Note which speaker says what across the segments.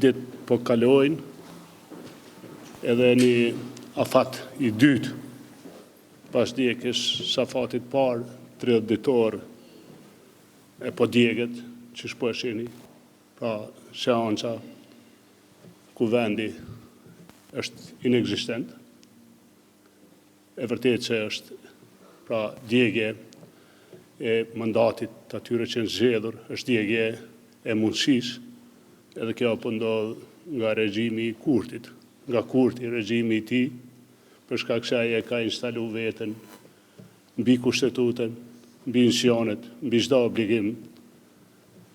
Speaker 1: ditë po kalojnë edhe një afat i dytë pas djegjes Safatit parë 30 ditor e po djeget që shpo e shini, pra seanca ku vendi është inexistent, e vërtet që është pra djegje e mandatit të atyre që në zgjedhur, është djegje e mundësisë, edhe kjo po ndodh nga regjimi i Kurtit, nga Kurti, regjimi i tij, për shkak se ai e ka instalu veten mbi kushtetutën, mbi institucionet, mbi çdo obligim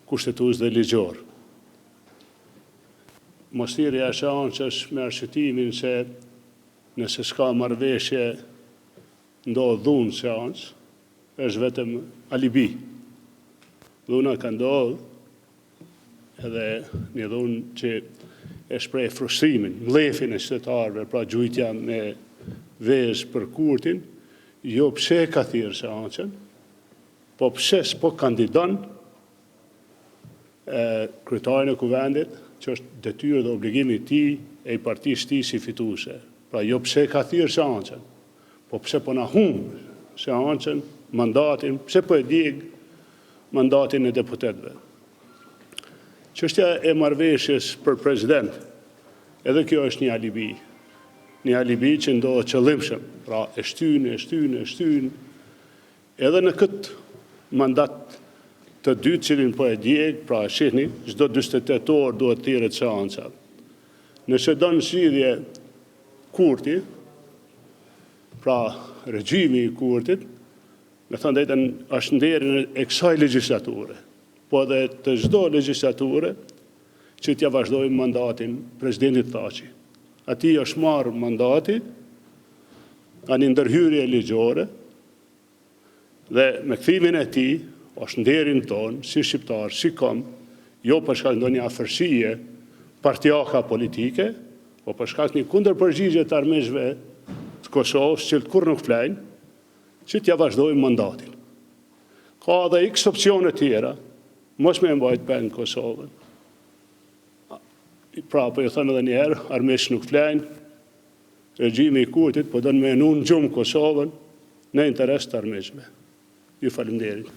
Speaker 1: kushtetues dhe ligjor. Mos thirrja e seancës me arsyetimin se nëse s'ka marrëveshje ndodh dhunë seancë, është vetëm alibi. Dhuna ka ndodhur, edhe një dhunë që e shpreh frustrimin, mlefin e qytetarëve, pra gjujtja me vezë për Kurtin, jo pse ka thirrë seancën, po pse s'po kandidon kryetarin e kuvendit, që është detyrë dhe obligimi i tij e i partisë tij si fituese. Pra jo pse ka thirrë seancën, po pse po na humb seancën, mandatin, pse po e djeg mandatin e deputetëve. Çështja e marrëveshjes për president, edhe kjo është një alibi që ndodhet qëllimshëm, pra e shtyn, edhe në këtë mandat të dytë cilin po e djeg, pra e shihni, çdo 48 orë duhet thirret seanca. Nëse don zgjidhje Kurti, pra regjimi i Kurtit, me thënë drejtën është nderin e kësaj legjislature, po edhe të çdo legjislature që t'ja vazhdojmë mandatin presidentit Thaçi. Atij është marrë mandati nga një ndërhyrje ligjore dhe me kthimin e tij është nderin ton si shqiptar, si kom, jo për shkak ndonjë afërsie partijaka politike, po për shkak një kundërpërgjigje të armiqve të Kosovës që kur nuk flajnë, që t'ja vazhdojmë mandatin. Ka edhe x opsione tjera, mos me mbajt peng Kosovën. Pra, po ju thënë edhe njerë, armiqë nuk flajnë, regjimi i Kurtit, po dënë me në gjumë Kosovën në interes të armiqëve. Ju falenderit.